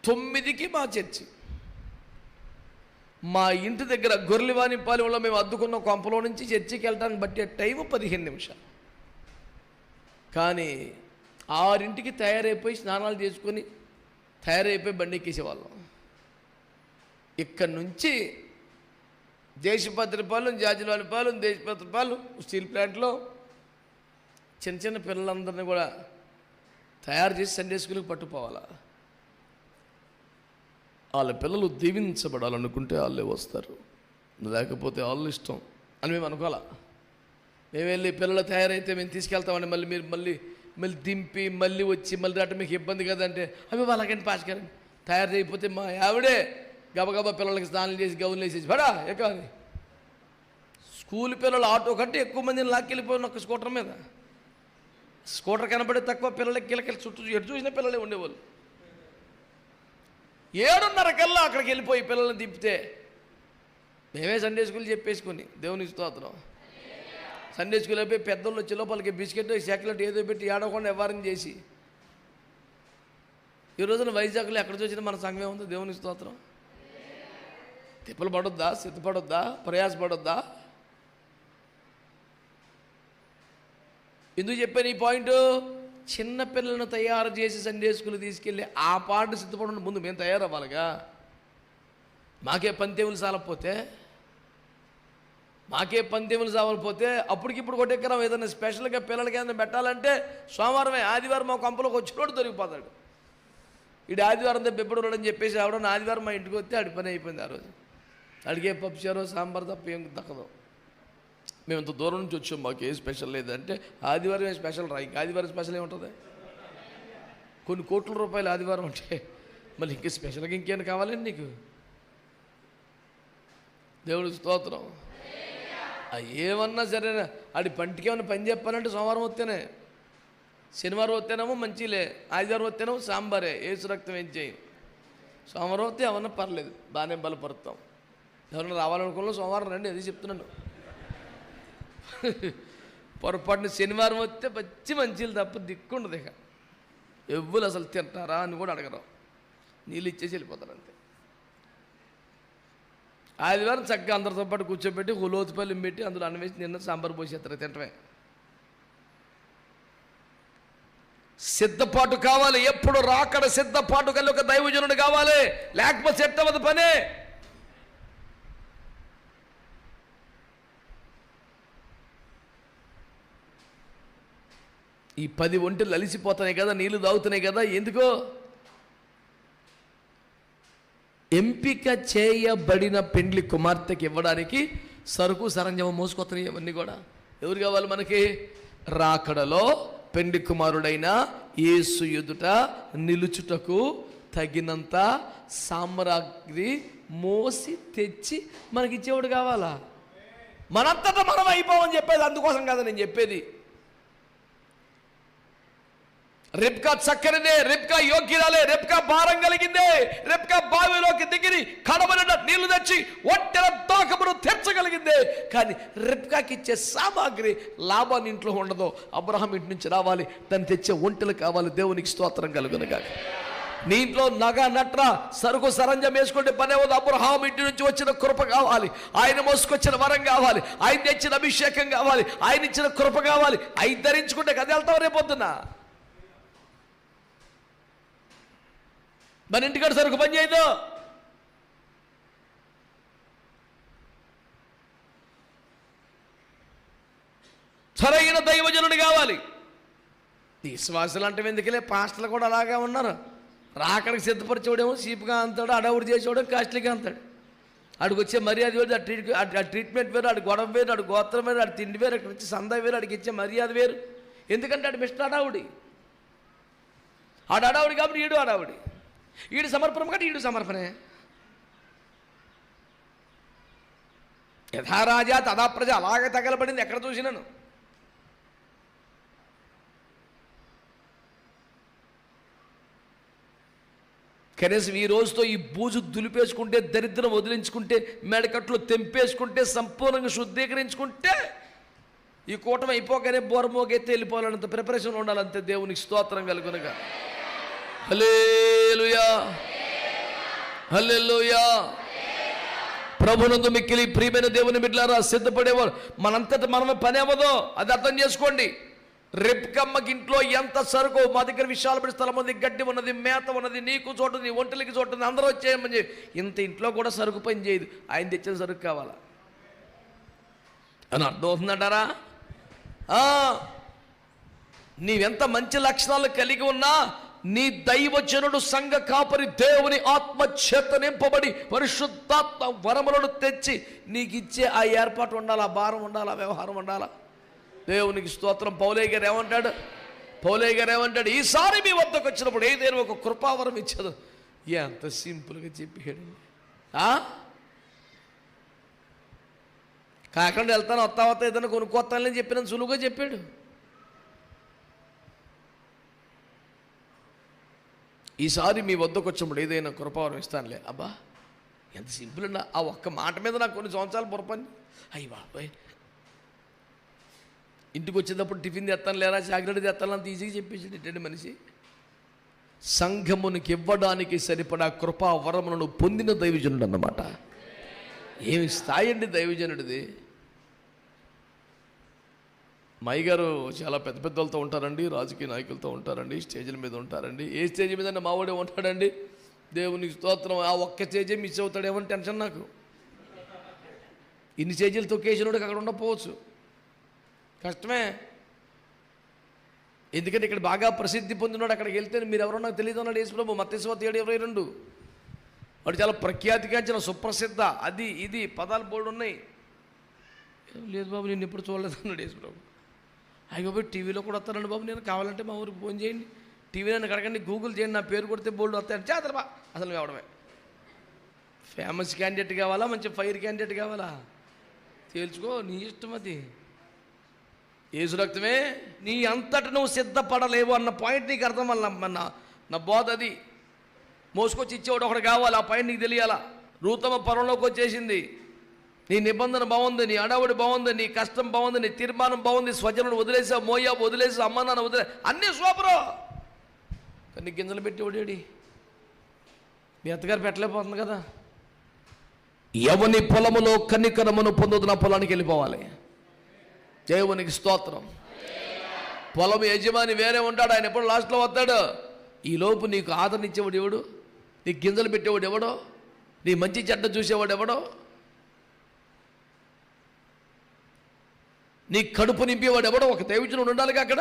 9కి మా చర్చి. మా ఇంటి దగ్గర గొర్రెలవానిపాలెంలో మేము అద్దుకున్న కొంపలో నుంచి చర్చికి వెళ్ళడానికి బట్టే టైము 15 నిమిషాలు. కానీ 6ంటికి తయారైపోయి స్నానాలు చేసుకొని తయారైపోయి బండి ఎక్కేసేవాళ్ళం. ఇక్కడ నుంచి దేశపత్రిపాలెం, జాజిలవానిపాలెం, దేశపత్రిపాలెం స్టీల్ ప్లాంట్లో చిన్న చిన్న పిల్లలందరినీ కూడా తయారు చేసి సండే స్కూల్కి పట్టుకోవాలా. వాళ్ళ పిల్లలు దీవించబడాలనుకుంటే వాళ్ళే వస్తారు, లేకపోతే వాళ్ళు ఇష్టం అని మేము అనుకోవాలా. మేము వెళ్ళి పిల్లలు తయారైతే మేము తీసుకెళ్తామని మళ్ళీ మీరు మళ్ళీ దింపి మళ్ళీ వచ్చి మళ్ళీ అటు మీకు ఇబ్బంది కదంటే అవి వాళ్ళకంటే పాసుకారం తయారు చేయకపోతే మా ఆవిడే గబగబా పిల్లలకి స్నానం చేసి గౌన్లు వేసేసి పడా ఎక్కాలి. స్కూల్ పిల్లలు ఆటో కంటే ఎక్కువ మందిని లాక్కెళ్ళిపోయిన ఒక స్కూటర్ మీద. స్కూటర్ కనబడే తక్కువ పిల్లలకి కిలకెళ్ళి చుట్టూ ఎటు చూసిన పిల్లలే ఉండేవాళ్ళు. 7:30 కల్లా అక్కడికి వెళ్ళిపోయి పిల్లల్ని దింపితే మేమే సండే స్కూల్ చెప్పేసుకుని దేవునికి స్తోత్రం. సండే స్కూల్ అయిపోయి పెద్దోళ్ళు వచ్చే లోపలికి బిస్కెట్ చాక్లెట్ ఏదో పెట్టి ఏడవకుండా వ్యవహారం చేసి ఈ రోజున వైజాగ్లో ఎక్కడ చూసినా మన సంఘమే ఉంది. దేవునికి స్తోత్రం. తిప్పలు పడొద్దా, సిద్ధపడొద్దా, ప్రయాసపడొద్దా? ఎందుకు చెప్పాను ఈ పాయింట్? చిన్నపిల్లలను తయారు చేసి సండే స్కూల్ తీసుకెళ్ళి ఆ పాట సిద్ధపడడం ముందు మేము తయారవ్వాలిగా. మాకే పంతేములు సాలకపోతే అప్పటికిప్పుడు కొట్టెక్కరాం. ఏదైనా స్పెషల్గా పిల్లలకి ఏదైనా పెట్టాలంటే సోమవారమే, ఆదివారం మా కంపలోకి వచ్చినోడు దొరికిపోతాడు. ఇటు ఆదివారం బెబ్బడు అని చెప్పేసి ఆవిడ ఆదివారం మా ఇంటికి వస్తే ఆడి పని అయిపోయింది. ఆ రోజు అడిగే పప్పుచారో సాంబార్ తప్ప ఏం దక్కదు. మేము ఇంత దూరం నుంచి వచ్చాం, మాకు ఏ స్పెషల్ లేదంటే ఆదివారం ఏ స్పెషల్ రా. ఇంకా ఆదివారం స్పెషల్ ఏముంటుంది? కొన్ని కోట్ల రూపాయలు ఆదివారం అంటే మళ్ళీ ఇంక స్పెషల్గా ఇంకేమైనా కావాలండి నీకు? దేవుడి స్తోత్రం. ఏమన్నా సరే ఆడి పంటికి ఏమన్నా పని చెప్పాలంటే సోమవారం వస్తేనే, శనివారం వస్తేనేమో మంచిలే, ఆదివారం వస్తేనేమో సాంబారే, ఏసు రక్తం ఏం చేయం. సోమవారం వస్తే ఏమన్నా పర్లేదు, బాగానే బలపరుస్తాం. ఎవరన్నా రావాలనుకున్నా సోమవారం రండి, అది చెప్తున్నాను. పొరపాటున శనివారం వస్తే మంచిలు తప్ప దిక్కుండదు. ఇక ఎవ్వరు అసలు తింటారా అని కూడా అడగరు, నీళ్ళు ఇచ్చేసి వెళ్ళిపోతారు అంతే. ఆదివారం చక్కగా అందరితో పాటు కూర్చోబెట్టి లోతుపల్లి పెట్టి అందులో అన్నం వేసి నిన్న సాంబార్ పోసేస్తారు, తింటమే. సిద్ధపాటు కావాలి, ఎప్పుడు రాకడ సిద్ధపాటు కలిగి ఒక దైవజనుడు కావాలి, లేకపోతే సెట్ అవ్వదు పనే. ఈ 10 ఒంటెలు అలిసిపోతున్నాయి కదా, నీళ్లు తాగుతున్నాయి కదా, ఎందుకో? ఎంపిక చేయబడిన పెండ్లి కుమార్తెకి ఇవ్వడానికి సరుకు సరంజామం మోసుకొస్తున్నాయి. ఇవన్నీ కూడా ఎవరు కావాలి మనకి? రాకడలో పెండ్లి కుమారుడైన యేసు ఎదుట నిలుచుటకు తగినంత సామ్రాగ్రి మోసి తెచ్చి మనకిచ్చేవాడు కావాలా? మనంతటా మనం అయిపోవని చెప్పేది అందుకోసం కదా నేను చెప్పేది. రెబ్కా చక్కనిదే, రెబ్కా యోగ్యురాలే, రెబ్కా భారం కలిగిందే, రెబ్కా బావిలోకి దిగిరి కడమనిన నీళ్లు తెచ్చి ఒంటెల దాకమును తెచ్చగలిగిందే. కానీ రెబ్కాకి ఇచ్చే సామాగ్రి లాభాన్ని ఇంట్లో ఉండదు, అబ్రహాం ఇంటి నుంచి రావాలి, దాన్ని తెచ్చే ఒంటెలు కావాలి. దేవునికి స్తోత్రం కలుగునుగాక. నీ ఇంట్లో నగ నట్ర సరుకు సరంజం వేసుకుంటే పనే వద్దు. అబ్రహాం ఇంటి నుంచి వచ్చిన కృప కావాలి, ఆయన మోసుకొచ్చిన వరం కావాలి, ఆయన తెచ్చిన అభిషేకం కావాలి, ఆయన ఇచ్చిన కృప కావాలి. అవి ధరించుకుంటే కది వెళ్తావు రేపొద్దున. మన ఇంటికాడ సరుకు పని చేయదు. సరైన దైవజనుడు కావాలి. విశ్వాసులు అంటే ఎందుకులే, పాస్టర్లు కూడా అలాగే ఉన్నారు. రాకడికి సిద్ధపరిచేవాడేమో చీప్గా అంతాడు, అడవుడు చేసేవాడు కాస్ట్లీగా అంతాడు. ఆడికి వచ్చే మర్యాద వేరు, ఆ ట్రీట్మెంట్ వేరు, ఆడి గొడవ వేరు, ఆడి గోత్రం వేరు, ఆడి తిండి వేరు, అక్కడ వచ్చి సందా వేరు, ఆడికి ఇచ్చే మర్యాద వేరు. ఎందుకంటే ఆడి మిస్టర్ అడావుడి, ఆడు అడావుడి కాబట్టి ఈడు అడావుడి, ఈడు సమర్పణ కాబట్టి ఈడు సమర్పణే. యథారాజా తదా ప్రజ, అలాగే తగలబడింది ఎక్కడ చూసినాను. కనీసం ఈ రోజుతో ఈ బూజు దులిపేసుకుంటే, దరిద్రం వదిలించుకుంటే, మెడకట్లు తెంపేసుకుంటే, సంపూర్ణంగా శుద్ధీకరించుకుంటే ఈ కూటమి అయిపోగానే బోరమోగెత్తి వెళ్ళిపోవాలంత ప్రిపరేషన్ ఉండాలంతే. దేవునికి స్తోత్రం కలుగునుగా. హల్లెలూయా. హల్లెలూయా. ప్రభునందు మిక్కిలి ప్రియమైన దేవుని బిడ్డలారా, సిద్ధపడేవారు మనంతట మనమే పని అవ్వదు. అది అర్థం చేసుకోండి. రెబ్కమ్మకి ఇంట్లో ఎంత సరుకు, మా దగ్గర విశాల పడి స్థలం ఉంది, గడ్డి ఉన్నది, మేత ఉన్నది, నీకు చోటు ఉంది, ఒంటలికి చోటు ఉంది, అందరూ వచ్చేయమని చెప్పి ఇంత ఇంట్లో కూడా సరుకు పని చేయదు. ఆయన తెచ్చిన సరుకు కావాలా అని అర్థం అవుతుందంటారా? నీవెంత మంచి లక్షణాలు కలిగి ఉన్నా నీ దైవజనుడు సంఘ కాపరి దేవుని ఆత్మ చేత నింపబడి పరిశుద్ధాత్మ వరములను తెచ్చి నీకు ఇచ్చే ఆ ఏర్పాటు ఉండాలి, ఆ భారం ఉండాలి, ఆ వ్యవహారం ఉండాలా. దేవునికి స్తోత్రం. పౌలయ్య గారు ఏమంటాడు? ఈసారి మీ వద్దకు వచ్చినప్పుడు ఏదైనా ఒక కృపావరం ఇచ్చదు. ఎంత సింపుల్గా చెప్పాడు. కాకుండా వెళ్తాను, వస్తా ఏదైనా కొనుక్కొస్తానని చెప్పిన సులువుగా చెప్పాడు. ఈసారి మీ వద్దకు వచ్చినప్పుడు ఏదైనా కృపావరం ఇస్తానులే. అబ్బా ఎంత సింపుల్ అండి. ఆ ఒక్క మాట మీద నాకు కొన్ని సంవత్సరాలు పొరపని. అయ్యి బాబాయ్, ఇంటికి వచ్చేటప్పుడు టిఫిన్ తెస్తాను లేరా, చాక్లెట్ తెస్తాను అంత ఈజీగా చెప్పేసి ఇట్టండి మనిషి. సంఘమునికి ఇవ్వడానికి సరిపడా కృపా వరములను పొందిన దైవజనుడు అన్నమాట. ఏమి స్థాయి అండి దైవజనుడిది. మై గారు చాలా పెద్ద పెద్దలతో ఉంటారండి, రాజకీయ నాయకులతో ఉంటారండి, స్టేజ్ల మీద ఉంటారండి. ఏ స్టేజ్ మీద మావాడే ఉంటాడండి. దేవునికి స్తోత్రం. ఆ ఒక్క స్టేజే మిస్ అవుతాడేమో టెన్షన్ నాకు. ఇన్ని స్టేజీలు తొక్కేసినోడికి అక్కడ ఉండకపోవచ్చు, కష్టమే. ఎందుకంటే ఇక్కడ బాగా ప్రసిద్ధి పొందినాడు. అక్కడికి వెళ్తే మీరు ఎవరో నాకు తెలియదు అన్నాడు యేసుప్రభు. మత్తయి 7:22. వాడు చాలా ప్రఖ్యాతిగాంచిన సుప్రసిద్ధ అది ఇది పదాలు బోర్డు ఉన్నాయి. లేదు బాబు నేను ఎప్పుడు చూడలేదు అన్నాడు యేసుప్రభు. అయ్యో బాబు టీవీలో కూడా వస్తానండి బాబు, నేను కావాలంటే మా ఊరికి ఫోన్ చేయండి, టీవీ నన్ను కడగండి, గూగుల్ చేయండి, నా పేరు కొడితే బోర్డు వస్తాయని చేతలు బా. అసలు కావడమే ఫేమస్ క్యాండిడేట్ కావాలా, మంచి ఫైర్ క్యాండిడేట్ కావాలా తేల్చుకో, నీ ఇష్టం. అది యేసు రక్తమే. నీ అంతటి నువ్వు సిద్ధపడలేవు అన్న పాయింట్ నీకు అర్థం వల్ల నా బోధ అది. మోసుకొచ్చి ఇచ్చేవాడు ఒకడు కావాలి, ఆ పాయింట్ నీకు తెలియాలా. రూతమ పరంలోకి వచ్చేసింది. నీ నిబంధన బాగుంది, నీ అడవుడి బాగుంది, నీ కష్టం బాగుంది, నీ తీర్మానం బాగుంది, స్వజనుడు వదిలేసావు, మోయాబు వదిలేసావు, అమ్మ నాన్న వదిలే, అన్నీ సూపరు. కానీ గింజలు పెట్టి ఓడేడి మీ అత్తగారు పెట్టలేకపోతుంది కదా. ఎవని పొలములో కనికరమును పొందుతున్న పొలానికి వెళ్ళిపోవాలి. దేవునికి స్తోత్రం. పొలం యజమాని వేరే ఉంటాడు, ఆయన ఎప్పుడు లాస్ట్లో వస్తాడు. ఈలోపు నీకు ఆదరణ ఇచ్చేవాడు ఎవడు, నీకు గింజలు పెట్టేవాడు ఎవడో, నీ మంచి చెడ్డ చూసేవాడు ఎవడో, నీ కడుపు నింపేవాడు ఎవడో ఒక దైవజనుడు ఉండాలిగా అక్కడ.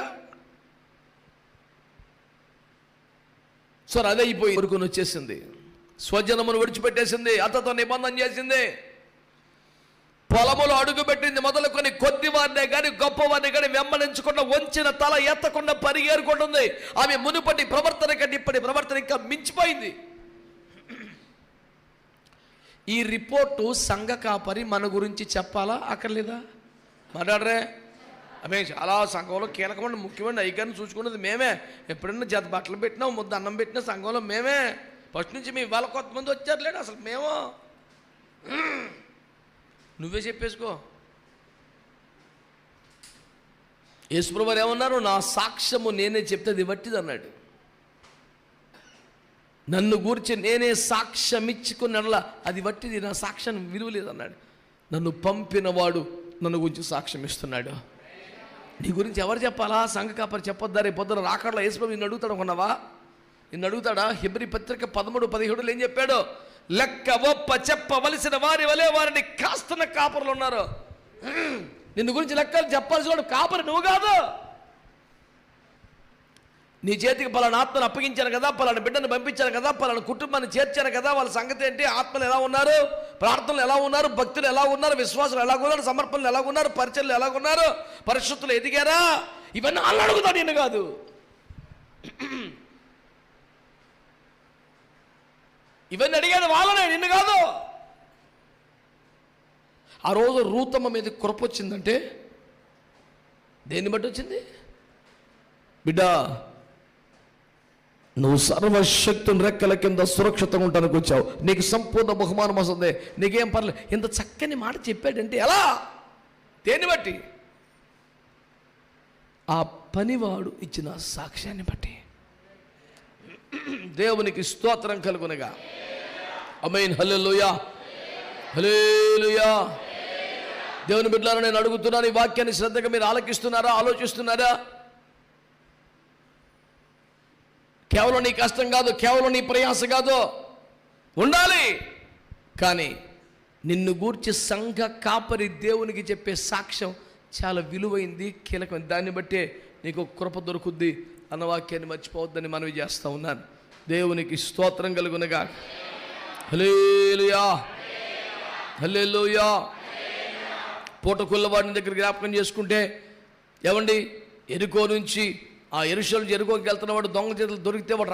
సో అదే అయిపోయి వరకు వచ్చేసింది. స్వజనమును విడిచిపెట్టేసింది, అతతో నిబంధన చేసింది, పొలములో అడుగు పెట్టింది. మొదలుకొని కొద్ది వారినే కానీ గొప్పవారిని కానీ వెంబడించకుండా, వంచిన తల ఎత్తకుండా పరిగేరుకుంటుంది. ఆమె మునుపటి ప్రవర్తన కంటే ఇప్పటి ప్రవర్తన ఇంకా మించిపోయింది. ఈ రిపోర్టు సంఘ కాపరి మన గురించి చెప్పాలా అక్కర్లేదా? మాట్లాడరే. ఆమె చాలా సంఘంలో కీలకమైన ముఖ్యమైన ఐకాన్ని చూసుకున్నది మేమే. ఎప్పుడైనా జత బట్టలు పెట్టినా, ముద్ద అన్నం పెట్టినా సంఘంలో మేమే. ఫస్ట్ నుంచి మీ వాళ్ళ కొంతమంది వచ్చారులేడు, అసలు మేము. నువ్వే చెప్పేసుకో. యేసుప్రభు వారు ఏమన్నారు? నా సాక్ష్యము నేనే చెప్తే వట్టిది అన్నాడు. నన్ను గూర్చి నేనే సాక్ష్యం ఇచ్చుకున్నట్లా అది వట్టిది, నా సాక్ష్యం విలువ లేదన్నాడు. నన్ను పంపినవాడు నన్ను గురించి సాక్ష్యం ఇస్తున్నాడు. నీ గురించి ఎవరు చెప్పాలా? సంఘ కాపరి చెప్పొద్దా? రేపు పొద్దున రాకడలో యేసుప్రభు నిన్ను అడుగుతాడు అనుకున్నావా? నిన్ను అడుగుతాడా? హెబ్రీ పత్రిక 13:17 ఏం చెప్పాడు? లెక్క ఒప్ప చెప్పవలసిన వారి వలె వారిని కాస్తున్న కాపరులు ఉన్నారు. నిన్ను గురించి లెక్కలు చెప్పాల్సిన వాడు కాపరి నువ్వు కాదు. నీ చేతికి పలానా ఆత్మను అప్పగించాను కదా, పలానా బిడ్డను పంపించాను కదా, పలానా కుటుంబాన్ని చేర్చాను కదా, వాళ్ళ సంగతి ఏంటి, ఆత్మలు ఎలా ఉన్నారు, ప్రార్థనలు ఎలా ఉన్నారు, భక్తులు ఎలా ఉన్నారు, విశ్వాసులు ఎలా ఉన్నారు, సమర్పణలు ఎలా ఉన్నారు, పరిచయలు ఎలా ఉన్నారు, పరిశుద్ధులు ఎదిగారా, ఇవన్నీ వాళ్ళు అడుగుతాడు, నిన్ను కాదు. ఇవన్నీ అడిగేది వాళ్ళనే, నిన్ను కాదు. ఆ రోజు రూతమ్మ మీద కృప వచ్చిందంటే దేన్ని బట్టి వచ్చింది? బిడ్డ నువ్వు సర్వశక్తుని రెక్కల కింద సురక్షితంగా ఉండడానికి వచ్చావు, నీకు సంపూర్ణ బహుమానం వస్తుంది, నీకేం పర్లేదు. ఇంత చక్కని మాట చెప్పాడంటే ఎలా? దేన్ని బట్టి? ఆ పనివాడు ఇచ్చిన సాక్ష్యాన్ని బట్టి. దేవునికి స్తోత్రం కలుగునగా. ఆమేన్. హల్లెలూయా, హల్లెలూయా. దేవుని బిడ్డలారా, నేను అడుగుతున్నాను, ఈ వాక్యాన్ని శ్రద్ధగా మీరు ఆలకిస్తున్నారా, ఆలోచిస్తున్నారా? కేవలం నీ కష్టం కాదు, కేవలం నీ ప్రయాస కాదు, ఉండాలి. కానీ నిన్ను గూర్చి సంఘ కాపరి దేవునికి చెప్పే సాక్ష్యం చాలా విలువైంది, కీలకమైంది. దాన్ని బట్టే నీకు కృప దొరుకుద్ది అన్న వాక్యాన్ని మర్చిపోవద్దని మనవి చేస్తూ ఉన్నాను. దేవునికి స్తోత్రం కలుగునగా. హల్లెలూయా, హల్లెలూయా. పూటకుల్లవాడిని దగ్గర జ్ఞాపకం చేసుకుంటే, ఏమండి, ఎరుకో నుంచి ఆ యెరూషలేము ఎరుకోకి వెళ్తున్న వాడు దొంగ చేతులు దొరికితే వాడు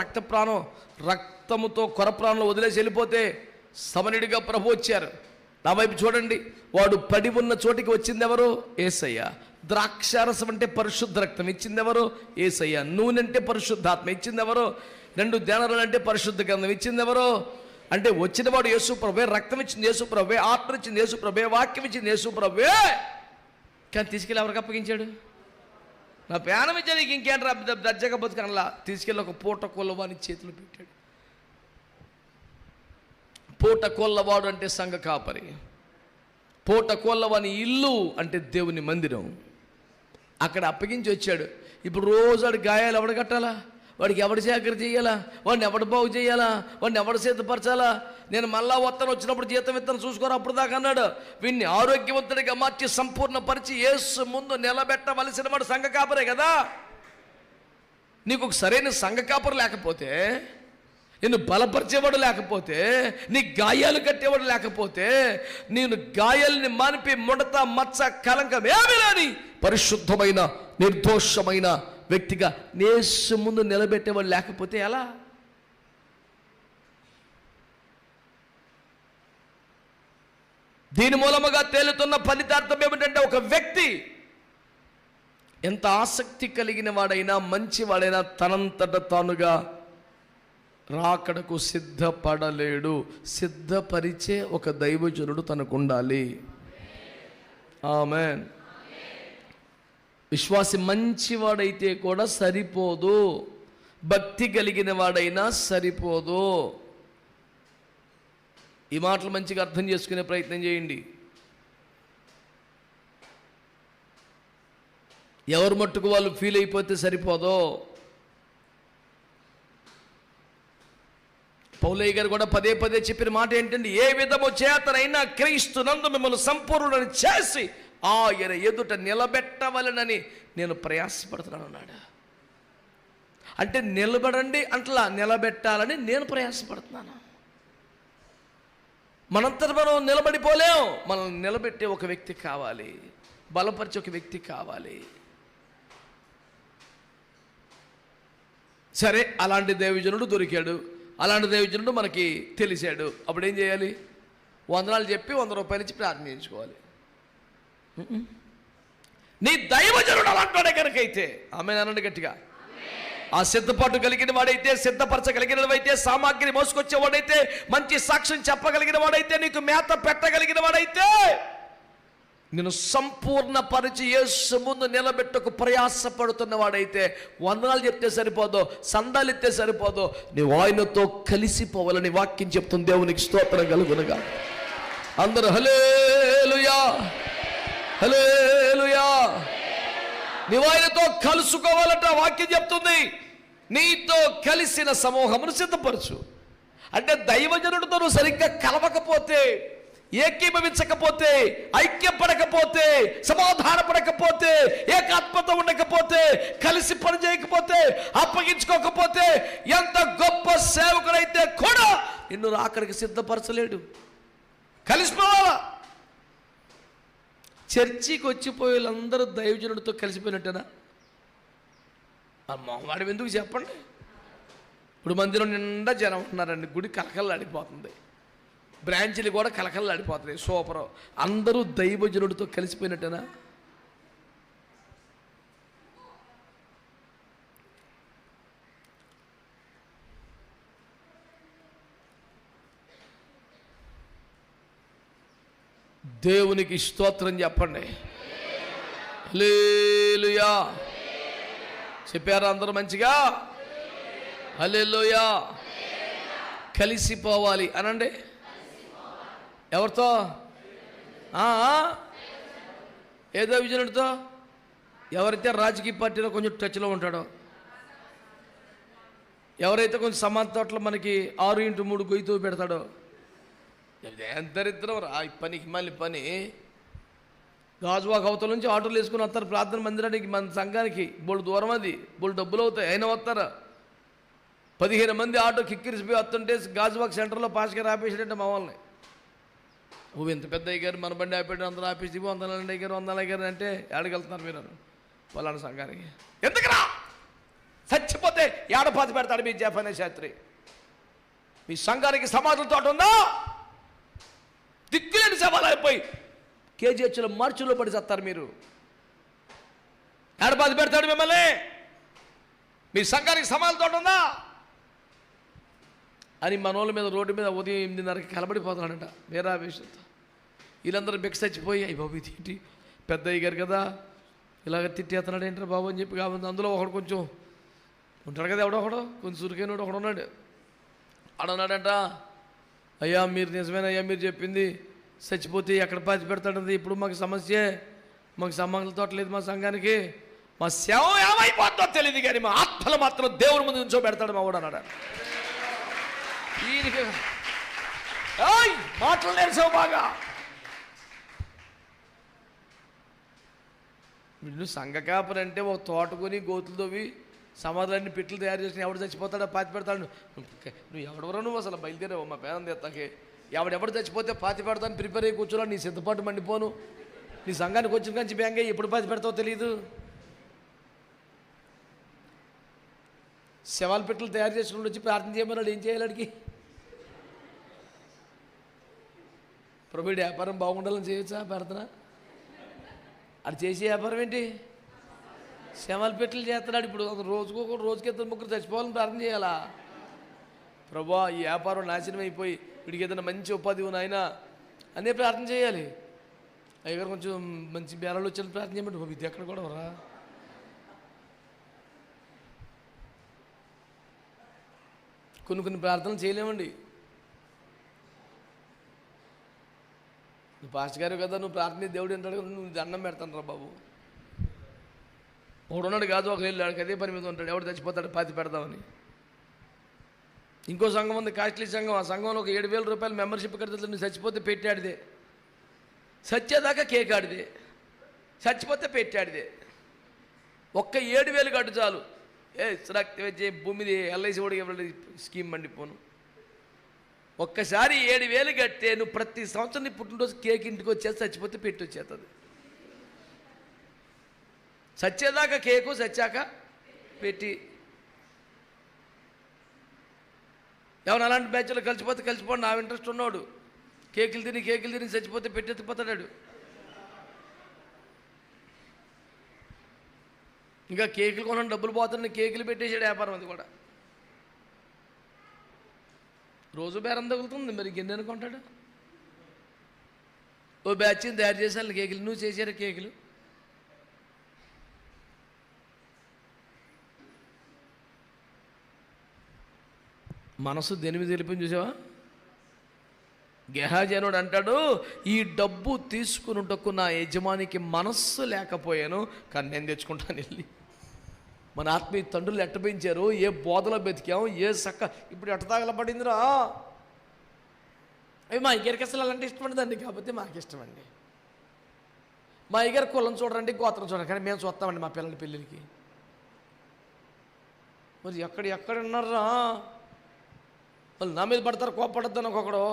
రక్తముతో కొర ప్రాణంలో వదిలేసి వెళ్ళిపోతే సమనుడిగా ప్రభు వచ్చారు. నా వైపు చూడండి, వాడు పడి ఉన్న చోటికి వచ్చింది ఎవరు? యేసయ్య. ద్రాక్షారసం అంటే పరిశుద్ధ రక్తం ఇచ్చింది ఎవరు? యేసయ్య. నూనె అంటే పరిశుద్ధాత్మ ఇచ్చింది ఎవరు? 2 దేనాలు అంటే పరిశుద్ధ గ్రంథం ఇచ్చింది ఎవరు? అంటే వచ్చిన వాడు యేసు ప్రభువే, రక్తం ఇచ్చింది యేసు ప్రభువే, ఆత్మ ఇచ్చింది యేసు ప్రభువే, వాక్యం ఇచ్చింది యేసు ప్రభువే. కానీ తీసుకెళ్ళి ఎవరికి అప్పగించాడు? నా ప్రాణం ఇచ్చా, నీకు ఇంకేంటి దర్జాగా బతుకనలా తీసుకెళ్ళి ఒక పూట కొల్లవాని చేతులు పెట్టాడు. పూట కొల్లవాడు అంటే సంఘ కాపరి, పూట కొల్లవాని ఇల్లు అంటే దేవుని మందిరం. అక్కడ అప్పగించి వచ్చాడు. ఇప్పుడు రోజు వాడి గాయాలు ఎవడు కట్టాలా? వాడికి ఎవడు సేకరణ చేయాలా? వాడిని ఎవడు బాగు చేయాలా? వాడిని ఎవడు సిద్ధపరచాలా? నేను మళ్ళా వత్తను వచ్చినప్పుడు జీతం ఇత్తను చూసుకోరా అప్పుడు దాకా అన్నాడు. వీడిని ఆరోగ్యవంతుడిగా మార్చి సంపూర్ణ పరిచి యేసు ముందు నిలబెట్టవలసిన వాడు సంఘ కాపరే కదా. నీకు ఒక సరైన సంఘ కాపరు లేకపోతే, నిన్ను బలపరిచేవాడు లేకపోతే, నీ గాయాలు కట్టేవాడు లేకపోతే, నేను గాయాలని మానిపి ముడత మచ్చ కలంకం ఏమీ లేని పరిశుద్ధమైన నిర్దోషమైన వ్యక్తిగా యేసు ముందు నిలబెట్టేవాడు లేకపోతే ఎలా? దీని మూలముగా తేలుతున్న ఫలితార్థం ఏమిటంటే, ఒక వ్యక్తి ఎంత ఆసక్తి కలిగిన వాడైనా మంచివాడైనా తనంతట తానుగా రాకడకు సిద్ధపడలేడు. సిద్ధపరిచే ఒక దైవజనుడు తనకుండాలి. ఆమేన్. విశ్వాసి మంచివాడైతే కూడా సరిపోదు, భక్తి కలిగిన వాడైనా సరిపోదు. ఈ మాటలు మంచిగా అర్థం చేసుకునే ప్రయత్నం చేయండి. ఎవరు మట్టుకు వాళ్ళు ఫీల్ అయిపోతే సరిపోదు. పౌలయ్య గారు కూడా పదే పదే చెప్పిన మాట ఏంటంటే, ఏ విధము చేతనైనా క్రీస్తునందు మిమ్మల్ని సంపూర్ణులను చేసి ఆయన ఎదుట నిలబెట్టవలనని నేను ప్రయాసపడుతున్నాను అన్నాడు. అంటే నిలబడండి అంటలా, నిలబెట్టాలని నేను ప్రయాసపడుతున్నాను. మనంతట మనం నిలబడిపోలేం. మనం నిలబెట్టే ఒక వ్యక్తి కావాలి, బలపరిచే ఒక వ్యక్తి కావాలి. సరే, అలాంటి దైవజనుడు దొరికాడు, అలాంటి దైవజనుడు మనకి తెలిసాడు. అప్పుడు ఏం చేయాలి? వందనాలు చెప్పి 100 రూపాయలు ఇచ్చి ప్రార్థించుకోవాలి. నీ దైవజనుడు అలాంటి కనుకైతే ఆమె అనండి గట్టిగా. ఆ సిద్ధపాటు కలిగిన వాడైతే, సిద్ధపరచగలిగిన వాడైతే, సామాగ్రి మోసుకొచ్చేవాడైతే, మంచి సాక్ష్యం చెప్పగలిగిన వాడైతే, నీకు మేత పెట్టగలిగిన వాడైతే, నేను సంపూర్ణ పరిచి యేసు ముందు నిలబెట్టకు ప్రయాసపడుతున్న వాడైతే వందనాలు చెప్తే సరిపోదు, సందాలు ఇస్తే సరిపోదు, నీవు ఆయనతో కలిసిపోవాలని వాక్యం చెప్తుంది. దేవునికి స్తోత్రం కలుగునుగా. అందరూ హల్లెలూయా, హల్లెలూయా. నీవు ఆయనతో కలుసుకోవాలంట వాక్యం చెప్తుంది. నీతో కలిసిన సమూహమును సిద్ధపరచు. అంటే దైవజనుడితో నువ్వు సరిగ్గా కలవకపోతే, ఏకీభవించకపోతే, ఐక్యపడకపోతే, సమాధానపడకపోతే, ఏకాత్మత ఉండకపోతే, కలిసి పని చేయకపోతే, అప్పగించుకోకపోతే, ఎంత గొప్ప సేవకుడైతే కూడా నిన్ను రాకడికి సిద్ధపరచలేడు. కలిసిపోవాలా? చర్చికి వచ్చిపోయే వాళ్ళందరూ దైవజనుడితో కలిసిపోయినట్టేనా? వాడు ఎందుకు చెప్పండి. ఇప్పుడు మందిరం నిండా జనం ఉన్నారండి, గుడి కలకల్లాడిపోతుంది, బ్రాంచీలు కూడా కలకల్లాడిపోతున్నాయి. సూపర్. అందరూ దైవజనుడితో కలిసిపోయినట్టేనా? దేవునికి స్తోత్రం చెప్పండి. హల్లెలూయా. చెప్పారా అందరూ మంచిగా? హల్లెలూయా. కలిసిపోవాలి అనండి. ఎవరితో? ఏ దైవజనుడితో? ఎవరైతే రాజకీయ పార్టీలో కొంచెం టచ్లో ఉంటాడో, ఎవరైతే కొంచెం సమాజ తోటలో మనకి 6x3 గొయ్యితో పెడతాడో. ఎంత దరిద్రం రా ఈ పనికి మళ్ళీ పని. గాజువాక అవతల నుంచి ఆటోలు వేసుకుని వస్తారు ప్రార్థన మందిరానికి, మన సంఘానికి. బోళ్ళు దూరం, అది బోళ్ళు డబ్బులు అవుతాయి, అయినా వస్తారా? 15 మంది ఆటో కిక్కిరిసిపోయి వస్తుంటే గాజువాక సెంటర్లో పాస్ గారు ఆపేసాడంటే మా వాళ్ళని. ఇంత పెద్ద అయ్యారు, మన బండి ఆపేయడం, అందరూ ఆపేసి 100 అయ్యారు 100 అయ్యారు అంటే ఏడకి వెళ్తున్నారు మీరు వాళ్ళ సంఘానికి? ఎందుకురా? చచ్చిపోతే ఏడపాతి పెడతాడు మీ జఫనే శాస్త్రి. మీ సంఘానికి సమాధుల తోట ఉందా? దిక్కులేని సవాలు అయిపోయి కేజీహెచ్లో మార్చులో పడి చేస్తారు మీరు. ఏడపాతి పెడతాడు మిమ్మల్ని. మీ సంఘానికి సమాధుల తోట ఉందా అని మనోళ్ళ మీద రోడ్డు మీద ఉదయం 8:30కి కలబడిపోతున్నాడంట వీరావేశంతో. వీళ్ళందరూ బెక్స్ చచ్చిపోయి, అయ్యి బాబు తిట్టి పెద్ద అయ్యారు కదా ఇలాగ తిట్టేస్తున్నాడు ఏంటారు బాబు అని చెప్పి కాబట్టి అందులో ఒకడు కొంచెం ఉంటాడు కదా, ఎవడొకడు కొంచెం చురుకైనడు ఒకడు ఉన్నాడు. ఆడన్నాడంట, అయ్యా మీరు నిజమేనయ్యా, మీరు చెప్పింది చచ్చిపోతే ఎక్కడ పాతి పెడతాడంది, ఇప్పుడు మాకు సమస్యే, మాకు సమాధుల తోట లేదు మా సంఘానికి, మా సేవ ఏమైపోతుందో తెలియదు కానీ మా ఆత్మలు మాత్రం దేవుడి ముందు నుంచో పెడతాడు మా వాడు అన్నాడు. ఈయనకి మాటలు నేర్చావు బాగా. నువ్వు సంఘ కాపరి అంటే ఒక తోటకొని గోతులు తవ్వి సమాధులన్నీ పెట్లు తయారు చేసిన ఎవడు చచ్చిపోతాడో పాతి పెడతాడు. నువ్వు ఎవడెవరో నువ్వు అసలు బయలుదేరావు మా పేరం తెస్తాకే. ఎవడెవడు చచ్చిపోతే పాతి పెడతాను ప్రిపేర్ అయ్యి కూర్చోరా, నీ సిద్ధపాటు మండిపోను. నీ సంఘానికి వచ్చిన కంచి బ్యాంక్ ఎప్పుడు పాతి పెడతావో తెలియదు. శవాల పెట్లు తయారు చేసుకుని వచ్చి ప్రార్థన చేయమన్నాడు. ఏం చేయాలి అడిగి? ప్రభుడి వ్యాపారం బాగుండాలని చేయొచ్చా ప్రార్థన? అది చేసే వ్యాపారం ఏంటి? శవాల పెట్లు చేస్తున్నాడు. ఇప్పుడు రోజుకి 2-3 చచ్చిపోవాలని ప్రార్థన చేయాలా? ప్రభా ఈ వ్యాపారం నాశనం అయిపోయి వీడికి ఏదైనా మంచి ఉపాధి నాయనా అనే ప్రార్థన చేయాలి. అయ్యగారు కొంచెం మంచి బేరాలు వచ్చాను ప్రార్థన చేయమంటే ఇది ఎక్కడ కూడా రా. కొన్ని ప్రార్థనలు చేయలేమండి. నువ్వు పాస్టర్ గారు కదా, నువ్వు ప్రార్థన దేవుడు అంటాడు కదా, నువ్వు దండం పెడతాను రా బాబు. ఒకడు ఉన్నాడు కాదు, ఒక వెళ్ళాడు అదే పని మీద ఉంటాడు, ఎవడు చచ్చిపోతాడు పాతి పెడదామని. ఇంకో సంఘం ఉంది, కాస్ట్లీ సంఘం. ఆ సంఘంలో ఒక 7,000 రూపాయలు మెంబర్షిప్ కడితే నువ్వు చచ్చిపోతే పెట్టాడిదే, చచ్చేదాకా కేక్ ఆడిదే, చచ్చిపోతే పెట్టాడిదే. ఒక్క 7,000 కట్టు చాలు, వచ్చే భూమిది LIC కూడా స్కీమ్ మండిపోను. ఒక్కసారి 7,000 కడితే నువ్వు ప్రతి సంవత్సరం నీ పుట్టినరోజు కేక్ ఇంటికి వచ్చేసి చచ్చిపోతే పెట్టి వచ్చేస్తుంది. చచ్చేదాకా కేకు, చచ్చాక పెట్టి. ఎవరు అలాంటి బ్యాచ్లో కలిసిపోండి, నా ఇంట్రెస్ట్ ఉన్నాడు. కేకులు తిని చచ్చిపోతే పెట్టెత్తిపోతాడు. ఇంకా కేకులు కొనని డబ్బులు పోతున్న కేకులు పెట్టేసాడు వ్యాపారం. అది కూడా రోజు బేరం తగులుతుంది. మరి గిన్నె అనుకుంటాడు. ఓ బ్యాచ్ని తయారు చేశాను కేకులు, నువ్వు చేశారు కేకులు. మనసు దేని మీద తెలిపింది చూసావా? గెహాజనుడు అంటాడు, ఈ డబ్బు తీసుకున్నటకు నా యజమానికి మనస్సు లేకపోయాను, కానీ నేను తెచ్చుకుంటాను వెళ్ళి. మన ఆత్మీయ తండ్రులు ఎట్ట పెంచారు, ఏ బోధలో బతికాము, ఏ ఇప్పుడు ఎట్ట తగలబడిందిరా. అవి మా అయ్యగారికి అసలు అలాంటి ఇష్టమండి దాన్ని, కాకపోతే మాకు ఇష్టమండి. మా అయ్యగారి కులం చూడరండి, గోత్రం చూడండి, కానీ మేము చూస్తామండి మా పిల్లల పెళ్ళిళ్ళకి. మరి ఎక్కడ ఉన్నారా వాళ్ళు? నా మీద పడతారు, కోప్పడద్దని ఒక్కొక్కడు.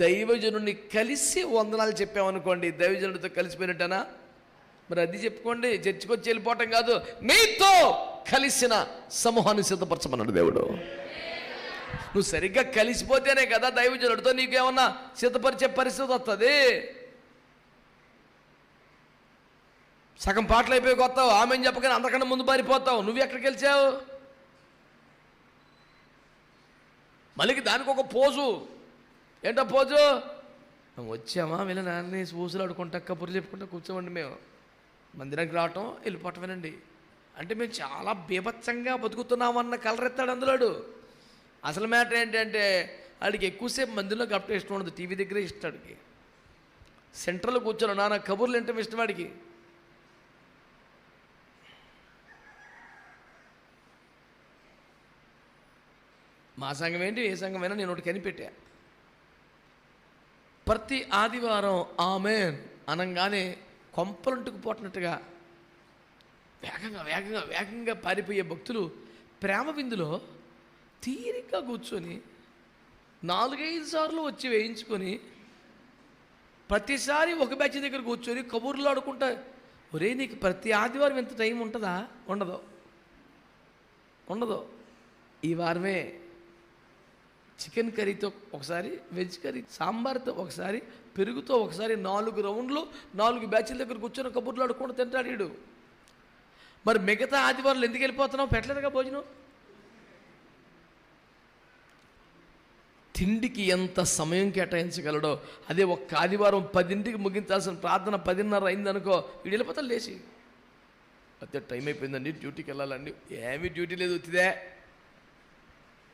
దైవజనుడిని కలిసి వందనాలు చెప్పామనుకోండి, దైవజనుడితో కలిసిపోయినట్టనా? మరి అది చెప్పుకోండి. చర్చికి వచ్చి వెళ్ళిపోవటం కాదు, మీతో కలిసిన సమూహాన్ని సిద్ధపరచమన్నాడు దేవుడు. నువ్వు సరిగ్గా కలిసిపోతేనే కదా దైవజనుడితో నీకేమన్నా సిద్ధపరిచే పరిస్థితి వస్తుంది. సగం పాటలు అయిపోయి కొత్తావు, ఆమెను చెప్పగానే అందరికన్నా ముందు పారిపోతావు. నువ్వు ఎక్కడికి వెళ్ళావు? మళ్ళీ దానికి ఒక పోజు. ఏంటో పోజు? వచ్చామా వీళ్ళ నాన్నని ఊసులు ఆడుకుంటా కబుర్లు చెప్పుకుంటా కూర్చోమండి. మేము మందిరానికి రావటం వెళ్ళిపోవటమేనండి. అంటే మేము చాలా బీభత్సంగా బతుకుతున్నామన్న కలరెత్తాడు అందులోడు. అసలు మ్యాటర్ ఏంటంటే వాడికి ఎక్కువసేపు మందిలో గప్ప ఇష్టం ఉండదు, టీవీ దగ్గరే ఇష్టాడికి. సెంట్రల్లో కూర్చొని నాన్న కబుర్లు వింటాం ఇష్టం వాడికి. మా సంఘం ఏంటి ఏ సంఘమైనా నేను ఒకటి కనిపెట్టా, ప్రతి ఆదివారం ఆమేన్ అనంగానే కొంపలంటుకు పోటున్నట్టుగా వేగంగా వేగంగా వేగంగా పారిపోయే భక్తులు ప్రేమ విందులో తీరిగ్గా కూర్చొని 4-5 సార్లు వచ్చి వేయించుకొని ప్రతిసారి ఒక బ్యాచ్ దగ్గర కూర్చొని కబుర్లు ఆడుకుంటా. ఒరే నీకు ప్రతి ఆదివారం ఎంత టైం ఉంటుందా? ఉండదు. ఈ వారమే చికెన్ కర్రీతో ఒకసారి, వెజ్ కర్రీ సాంబార్తో ఒకసారి, పెరుగుతో ఒకసారి 4 రౌండ్లు 4 బ్యాచ్ల దగ్గర కూర్చొని కబుర్లు ఆడుకుంటూ తింటాడు వీడు. మరి మిగతా ఆదివారాలు ఎందుకు వెళ్ళిపోతున్నావు? పెట్టలేదుగా భోజనం. తిండికి ఎంత సమయం కేటాయించగలడో అదే ఒక్క ఆదివారం 10ంటికి ముగించాల్సిన ప్రార్థన 10:30 అయిందనుకో, వీడు వెళ్ళిపోతాడు లేచి. అదే టైం అయిపోయిందండి, డ్యూటీకి వెళ్ళాలండి. ఏమీ డ్యూటీ లేదు, వచ్చిదే.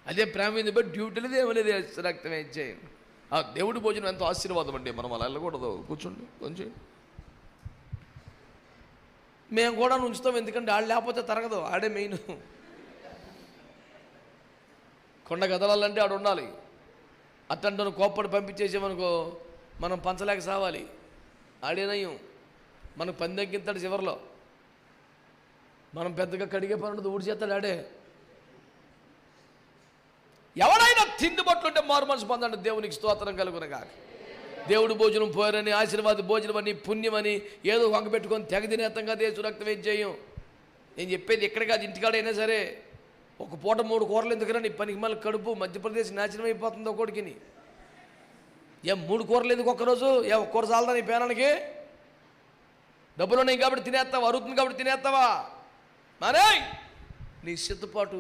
అదే ప్రేమ మీద బట్టి డ్యూటీ లేదు, ఏమలేదు, రక్తమే ఇచ్చేయి. ఆ దేవుడి భోజనం ఎంతో ఆశీర్వాదం అండి, మనం అలా వెళ్ళకూడదు. కూర్చోండి కొంచెం. మేము కూడా ఉంచుతాం, ఎందుకంటే ఆడు లేకపోతే తరగదు, ఆడే మెయిన్. కొండ కదలాలంటే ఆడు ఉండాలి. అట్టంటూ కోప్పడి పంపించేసామనుకో మనం పంచలేక సావాలి. ఆడేనయ్యం మనకు పని తగ్గిస్తాడు చివరిలో. మనం పెద్దగా కడిగే పని ఉండదు, ఊడి చేస్తాడు ఆడే. ఎవడైనా తిండిబట్లుంటే మారు మనసు పొందండి, దేవునికి స్తోత్రం కలుగునగా. దేవుడు భోజనం పోయారని, ఆశీర్వాద భోజనం అని, పుణ్యమని ఏదో వంక పెట్టుకొని తెగ తినేత్తంగా దేశ రక్తం ఏం చేయం. నేను చెప్పేది ఎక్కడ కాదు, ఇంటికాడైనా సరే ఒక పూట 3 కూరలు ఎందుకురా? నీ పనికి మళ్ళీ కడుపు మధ్యప్రదేశ్ నాశనం అయిపోతుంది ఒక్కొడికిని. 3 కూరలు ఎందుకు ఒక్కరోజు? ఒక్క కూర చాలదా నీ పేనానికి? డబ్బులు ఉన్నాయి కాబట్టి తినేస్తావా? అరుగుతుంది కాబట్టి తినేస్తావా? మరే నీ సిద్ధపాటు.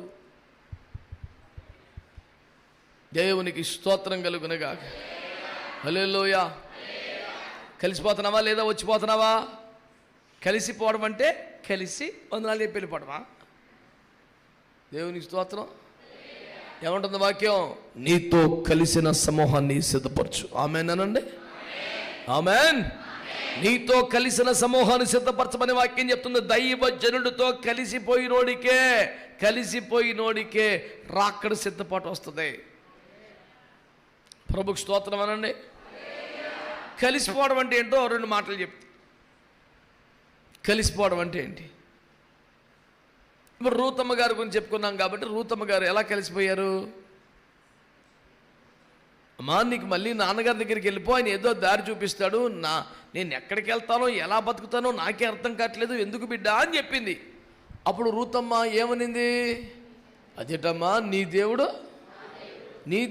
దేవునికి స్తోత్రం కలుగునగా. హల్లెలూయా. కలిసిపోతున్నావా లేదా వచ్చిపోతున్నావా? కలిసిపోవడం అంటే కలిసి వందనాలు చెప్పి వెళ్ళిపోవడమా? దేవునికి స్తోత్రం. ఏమంటుంది వాక్యం? నీతో కలిసిన సమూహాన్ని సిద్ధపరచు. ఆమేన్ అనండి. ఆమేన్. నీతో కలిసిన సమూహాన్ని సిద్ధపరచమని వాక్యం చెప్తుంది. దైవజనుడితో కలిసిపోయినోడికే రాకడ సిద్ధపాటు వస్తుంది. ప్రభుకు స్తోత్రం అనండి. కలిసిపోవడం అంటే ఏంటో 2 మాటలు చెప్తా. కలిసిపోవడం అంటే ఏంటి? ఇప్పుడు రూతమ్మ గారి గురించి చెప్పుకున్నాం కాబట్టి, రూతమ్మ గారు ఎలా కలిసిపోయారు? అమ్మా నీకు మళ్ళీ నాన్నగారి దగ్గరికి వెళ్ళిపో, ఆయన ఏదో దారి చూపిస్తాడు, నేను ఎక్కడికి వెళ్తానో ఎలా బతుకుతానో నాకే అర్థం కావట్లేదు, ఎందుకు బిడ్డ అని చెప్పింది. అప్పుడు రూతమ్మ ఏమనింది? అదేటమ్మా నీ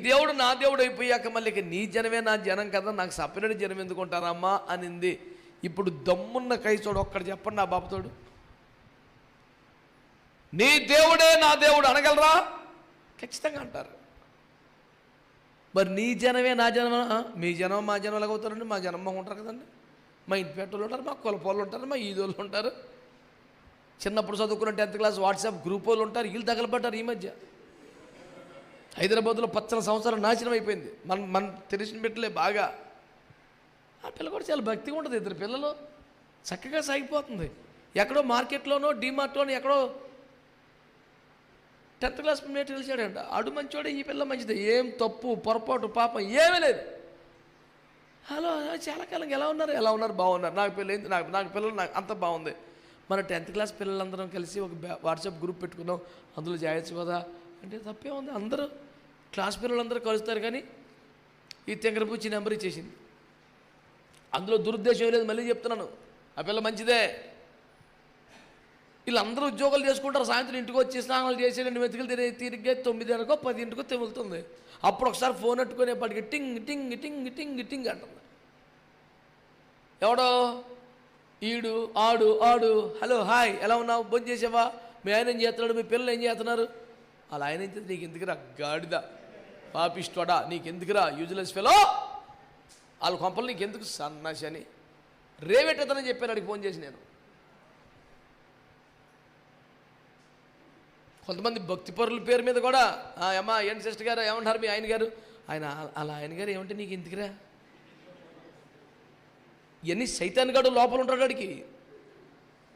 దేవుడు నా దేవుడు అయిపోయాక మళ్ళీ నీ జనమే నా జనం కదా, నాకు సపరేట్ జనం ఎందుకుంటారమ్మా అనింది. ఇప్పుడు దమ్మున్న కైసోడు ఒక్కడు చెప్పండి ఆ బాబుతోడు, నీ దేవుడే నా దేవుడు అనగలరా? ఖచ్చితంగా అంటారు. మరి నీ జనమే నా జనం, మీ జనం మా జనం ఎలాగవుతారండి? మా జనం మా ఉంటారు కదండి, మా ఇంటి పెట్టోళ్ళు ఉంటారు, మా కులపోళ్ళు ఉంటారు, మా ఈదోళ్ళు ఉంటారు, చిన్నప్పుడు చదువుకున్న 10th క్లాస్ వాట్సాప్ గ్రూప్ వాళ్ళు ఉంటారు. వీళ్ళు తగలబడ్డారు ఈ మధ్య. హైదరాబాద్లో 10 సంవత్సరాలు నాశనం అయిపోయింది. మన తెలిసిన బిడ్డలే బాగా. ఆ పిల్ల కూడా చాలా భక్తిగా ఉంటుంది. 2 పిల్లలు చక్కగా సాగిపోతుంది. ఎక్కడో మార్కెట్లోనో డీమార్ట్లోనో ఎక్కడో 10th క్లాస్ మేట్ తెలిసాడంట. అడు మంచోడే, ఈ పిల్ల మంచిదే, ఏం తప్పు పొరపాటు పాపం ఏమీ లేదు. హలో చాలా కాలం ఎలా ఉన్నారు? బాగున్నారు. నాకు పిల్లలు నాకు అంత బాగుంది. మన 10th క్లాస్ పిల్లలందరం కలిసి ఒక వాట్సాప్ గ్రూప్ పెట్టుకున్నాం, అందులో చేయొచ్చు కదా అంటే తప్పే ఉంది. అందరూ క్లాస్ పిల్లలందరూ కలుస్తారు, కానీ ఈ తెంగరపూచి నెంబర్ ఇచ్చేసింది. అందులో దురుద్దేశం లేదు, మళ్ళీ చెప్తున్నాను, ఆ పిల్ల మంచిదే. వీళ్ళందరూ ఉద్యోగాలు చేసుకుంటారు, సాయంత్రం ఇంటికి వచ్చి స్నానాలు చేసి 2 మెతుకులు తిరిగే 9 10 తెములుతుంది. అప్పుడు ఒకసారి ఫోన్ పెట్టుకునేప్పటికి టింగ్ టింగ్ టింగ్ టింగ్ టింగ్ అంటుంది. ఎవడో ఈడు ఆడు హలో హాయ్ ఎలా ఉన్నావు, భోజనం చేసావా, మీ ఆయన ఏం చేస్తున్నాడు, మీ పిల్లలు ఏం చేస్తున్నారు? అలా ఆయన ఏం చేస్తే నీకు ఎందుకురా గాడిద పాపిష్టోడా, నీకెందుకురా యూజ్లెస్ ఫెలో, వాళ్ళ కొంపలు నీకెందుకు సన్నాసి అని రేవెట్టదని చెప్పాను అడిగి ఫోన్ చేసి. నేను కొంతమంది భక్తి పరుల పేరు మీద కూడా అమ్మా ఏంటి సిస్టర్ గారు ఏమంటారు మీ ఆయన గారు, ఆయన అలా ఆయన గారు ఏమంటే నీకు ఎందుకురా, ఇవన్నీ సైతాన్ గాడు లోపల ఉంటాడు. వాడికి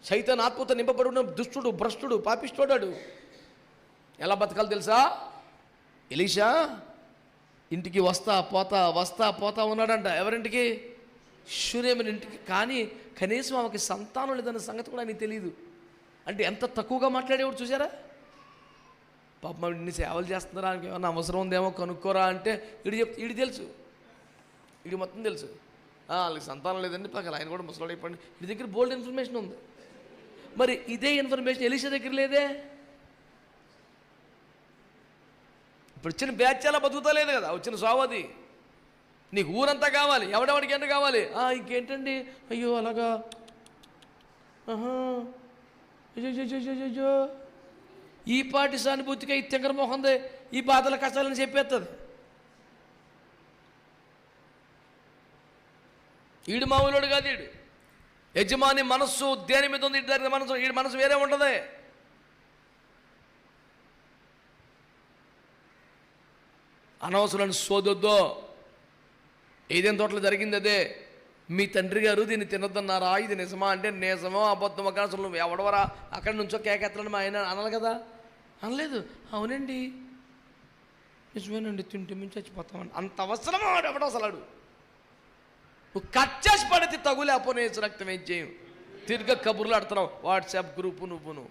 సైతాన్ ఆత్మతో నింపబడి ఉన్న దుష్టుడు, భ్రష్టుడు, పాపిష్టోడాడు. ఎలా బతకాలి తెలుసా? ఎలీషా ఇంటికి వస్తా పోతా ఉన్నాడంట. ఎవరింటికి? షూనేమిని ఇంటికి. కానీ కనీసం ఆమెకి సంతానం లేదన్న సంగతి కూడా ఆయనకి తెలియదు. అంటే ఎంత తక్కువగా మాట్లాడేవాడు చూసారా? పాపం ఇన్ని సేవలు చేస్తున్నారా, ఆయనకి ఏమన్నా అవసరం ఉందేమో కనుక్కోరా అంటే వీడి తెలుసు, వీడి మొత్తం తెలుసు. వాళ్ళకి సంతానం లేదండి, పక్కన ఆయన కూడా ముసలాడు అయిపోయింది. వీడి దగ్గర బోల్డ్ ఇన్ఫర్మేషన్ ఉంది. మరి ఇదే ఇన్ఫర్మేషన్ ఎలీషా దగ్గర లేదే. ఇప్పుడు వచ్చిన బ్యాచ్ చాలా బతుకుతా లేదు కదా, వచ్చిన సోవది. నీకు ఊరంతా కావాలి, ఎవడెవడికి ఎంత కావాలి, ఇంకేంటండి, అయ్యో అలాగా, అయ్యో ఈ పాటి సానుభూతిగా ఈ తింగర మొహందే ఈ బాధల కష్టాలని చెప్పేస్తుంది. ఈడు మామూలుడు కాదు. ఈడు యజమాని మనస్సు దేని మీద ఉంది, ఇటు మనసు, ఈ మనసు వేరే ఉంటుంది. అనవసరం సోదొద్దో. ఏదైనా తోటలో జరిగింది అదే. మీ తండ్రి గారు దీన్ని తినొద్దన్నారా, ఇది నిజమా అంటే నిజమో అబద్ధమో కానీ అసలు నువ్వు ఎవడవరా అక్కడి నుంచో కేకెత్తలని మా ఆయన అనాలి కదా. అనలేదు. అవునండి నిజమేనండి, తింటే మించి చచ్చిపోతామండి. అంత అవసరమా వాడు ఎవడో అసలు? నువ్వు కట్ చేసి పడితే తగులేకపోయిన రక్తం ఏం చేయం. తిరిగి కబుర్లు ఆడుతున్నావు వాట్సాప్ గ్రూపు నువ్వు